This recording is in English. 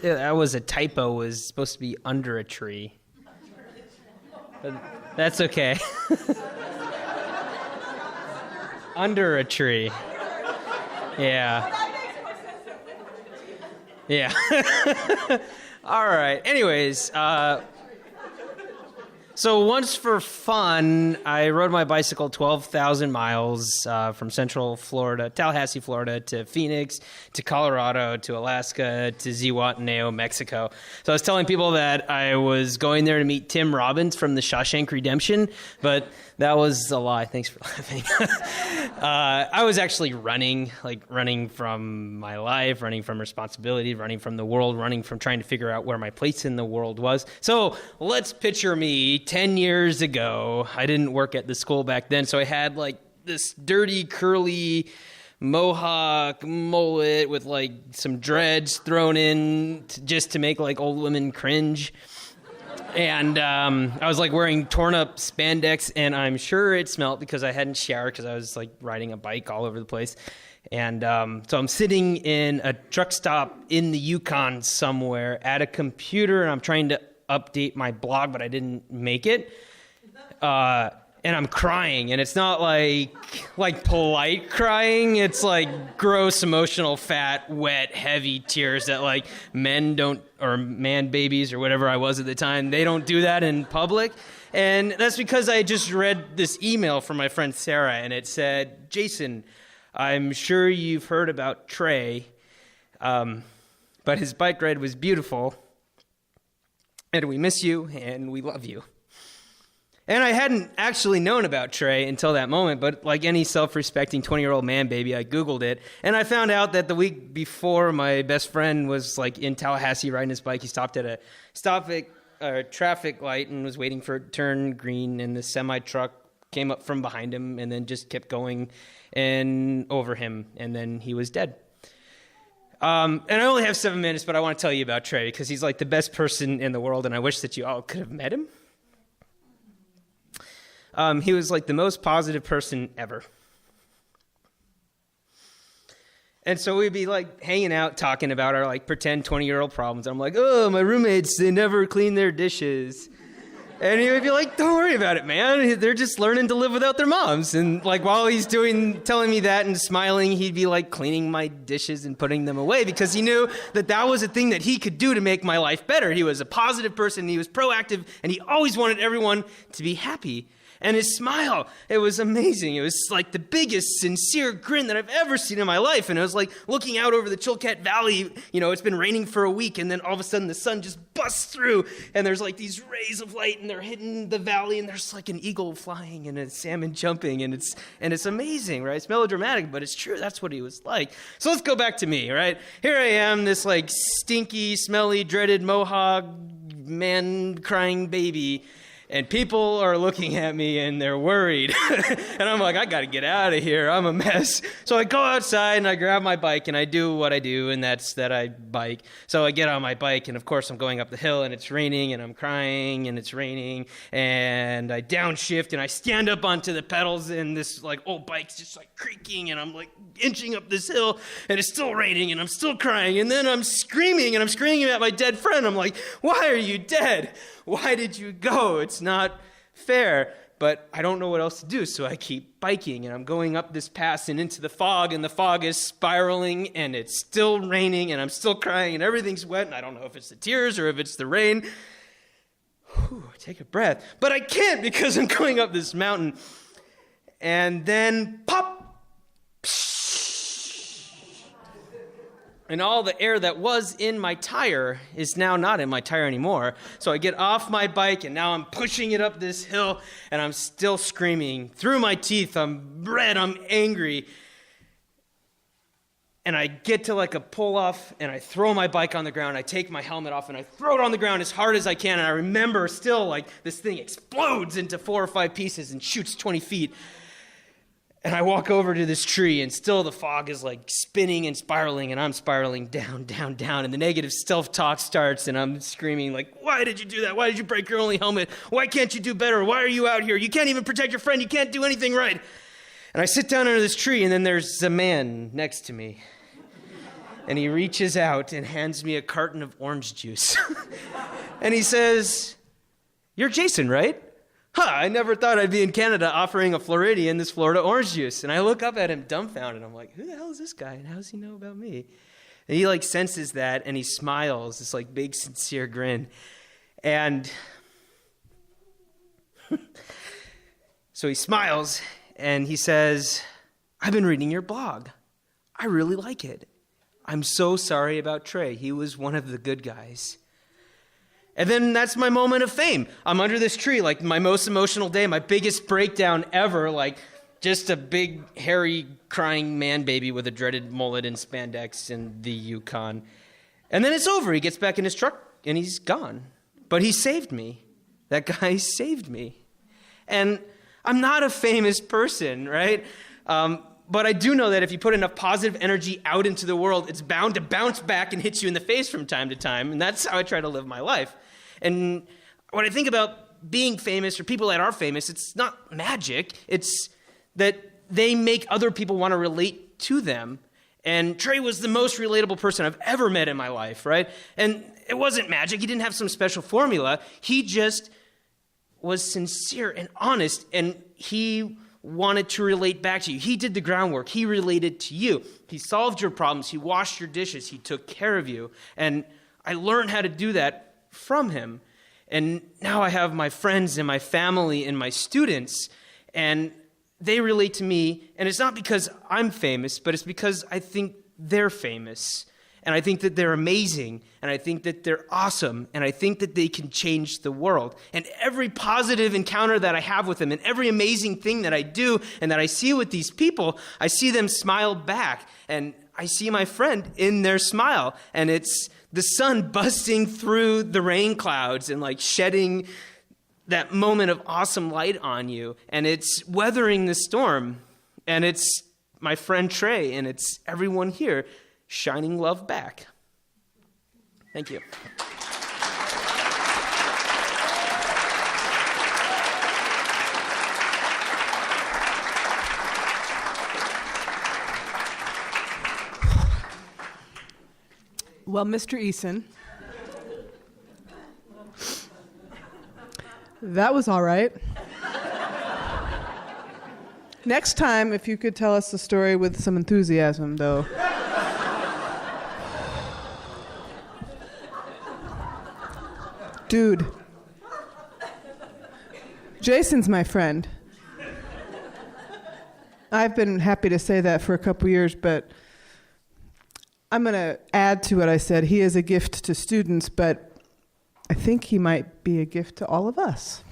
that was a typo. It was supposed to be under a tree. But that's okay. Under a tree. Yeah. Yeah. All right. Anyways, so once for fun, I rode my bicycle 12,000 miles from Central Florida, Tallahassee, Florida, to Phoenix, to Colorado, to Alaska, to Zihuatanejo, Mexico. So I was telling people that I was going there to meet Tim Robbins from the Shawshank Redemption, but that was a lie. Thanks for laughing. I was actually running from my life, running from responsibility, running from the world, running from trying to figure out where my place in the world was. So let's picture me 10 years ago. I didn't work at the school back then, so I had like this dirty, curly mohawk mullet with like some dreads thrown in just to make like old women cringe. And I was like wearing torn up spandex, and I'm sure it smelled because I hadn't showered because I was like riding a bike all over the place. And so I'm sitting in a truck stop in the Yukon somewhere at a computer, and I'm trying to update my blog, but I didn't make it. And I'm crying, and it's not like polite crying. It's like gross, emotional, fat, wet, heavy tears that like men don't, or man babies or whatever I was at the time, they don't do that in public. And that's because I just read this email from my friend Sarah, and it said, "Jason, I'm sure you've heard about Trey, but his bike ride was beautiful, and we miss you, and we love you." And I hadn't actually known about Trey until that moment, but like any self-respecting 20-year-old man baby, I Googled it, and I found out that the week before my best friend was like in Tallahassee riding his bike. He stopped at a traffic light and was waiting for it to turn green, and the semi-truck came up from behind him and then just kept going and over him, and then he was dead. And I only have 7 minutes, but I want to tell you about Trey because he's like the best person in the world, and I wish that you all could have met him. He was like the most positive person ever. And so we'd be like hanging out, talking about our like pretend 20-year-old problems. I'm like, "Oh, my roommates, they never clean their dishes." And he would be like, "Don't worry about it, man. They're just learning to live without their moms." And like while he's telling me that and smiling, he'd be like cleaning my dishes and putting them away because he knew that that was a thing that he could do to make my life better. He was a positive person. He was proactive, and he always wanted everyone to be happy. And his smile, it was amazing. It was like the biggest, sincere grin that I've ever seen in my life. And it was like looking out over the Chilkat Valley. You know, it's been raining for a week, and then all of a sudden the sun just busts through, and there's like these rays of light, and they're hitting the valley, and there's like an eagle flying and a salmon jumping, and it's amazing, right? It's melodramatic, but it's true. That's what he was like. So let's go back to me, right? Here I am, this like stinky, smelly, dreaded mohawk man crying baby. And people are looking at me and they're worried. And I'm like, I got to get out of here. I'm a mess. So I go outside and I grab my bike and I do what I do, and that's that I bike. So I get on my bike, and of course I'm going up the hill, and it's raining, and I'm crying, and it's raining, and I downshift and I stand up onto the pedals, and this like old bike's just like creaking, and I'm like inching up this hill, and it's still raining, and I'm still crying, and then I'm screaming at my dead friend. I'm like, "Why are you dead? Why did you go? It's not fair." But I don't know what else to do, so I keep biking, and I'm going up this pass and into the fog, and the fog is spiraling, and it's still raining, and I'm still crying, and everything's wet, and I don't know if it's the tears or if it's the rain. Whew, take a breath. But I can't because I'm going up this mountain. And then pop! And all the air that was in my tire is now not in my tire anymore. So I get off my bike, and now I'm pushing it up this hill, and I'm still screaming. Through my teeth, I'm red, I'm angry. And I get to like a pull-off, and I throw my bike on the ground. I take my helmet off, and I throw it on the ground as hard as I can. And I remember still like this thing explodes into 4 or 5 pieces and shoots 20 feet. And I walk over to this tree, and still the fog is like spinning and spiraling, and I'm spiraling down, down, down. And the negative self-talk starts, and I'm screaming like, "Why did you do that? Why did you break your only helmet? Why can't you do better? Why are you out here? You can't even protect your friend. You can't do anything right." And I sit down under this tree, and then there's a man next to me. And he reaches out and hands me a carton of orange juice. And he says, "You're Jason, right? I never thought I'd be in Canada offering a Floridian this Florida orange juice." And I look up at him dumbfounded. I'm like, who the hell is this guy? And how does he know about me? And he senses that and he smiles, this big sincere grin. And so he smiles and he says, "I've been reading your blog. I really like it. I'm so sorry about Trey. He was one of the good guys." And then that's my moment of fame. I'm under this tree, my most emotional day, my biggest breakdown ever, just a big, hairy, crying man baby with a dreaded mullet and spandex in the Yukon. And then it's over. He gets back in his truck and he's gone. But he saved me. That guy saved me. And I'm not a famous person, right? But I do know that if you put enough positive energy out into the world, it's bound to bounce back and hit you in the face from time to time. And that's how I try to live my life. And when I think about being famous or people that are famous, it's not magic. It's that they make other people want to relate to them. And Trey was the most relatable person I've ever met in my life, right? And it wasn't magic. He didn't have some special formula. He just was sincere and honest, and he wanted to relate back to you. He did the groundwork. He related to you. He solved your problems. He washed your dishes. He took care of you. And I learned how to do that from him. And now I have my friends and my family and my students, and they relate to me. And it's not because I'm famous, but it's because I think they're famous. And I think that they're amazing, and I think that they're awesome, and I think that they can change the world. And every positive encounter that I have with them, and every amazing thing that I do and that I see with these people, I see them smile back, and I see my friend in their smile, and it's the sun busting through the rain clouds and shedding that moment of awesome light on you, and it's weathering the storm, and it's my friend Trey, and it's everyone here shining love back. Thank you. Well, Mr. Eson, that was all right. Next time, if you could tell us the story with some enthusiasm, though. Dude, Jason's my friend. I've been happy to say that for a couple years, but I'm going to add to what I said. He is a gift to students, but I think he might be a gift to all of us.